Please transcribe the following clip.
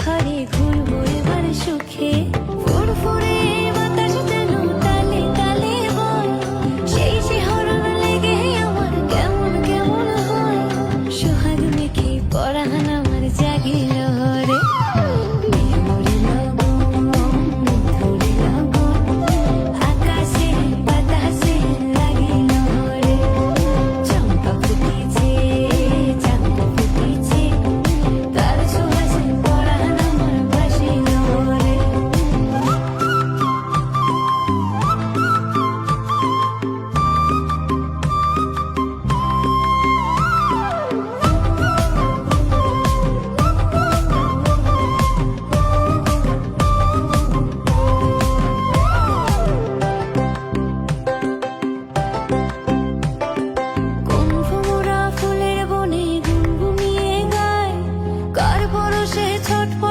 ঘরে ঘুরবো এবার সুখে। ফুরফুরে বাতাস যেন তালে তালে বয়, সেই শিহরণ লেগে আমার কেমন কেমন হয়। সোহাগ মেখে পরাণ আমার জাগিল রে, মেমরি লগন ধরে লগন আকাশে বাতাসে লাগিল রে। চম্পা ফুটিছে চাঁদ ফুটিছে, তার সুবাসে পরাণ আমার ভাসিল রে। কুম্ভমোরা ফুলের বনে গুনগুনিয়ে গায়, কার পরশে ছটফট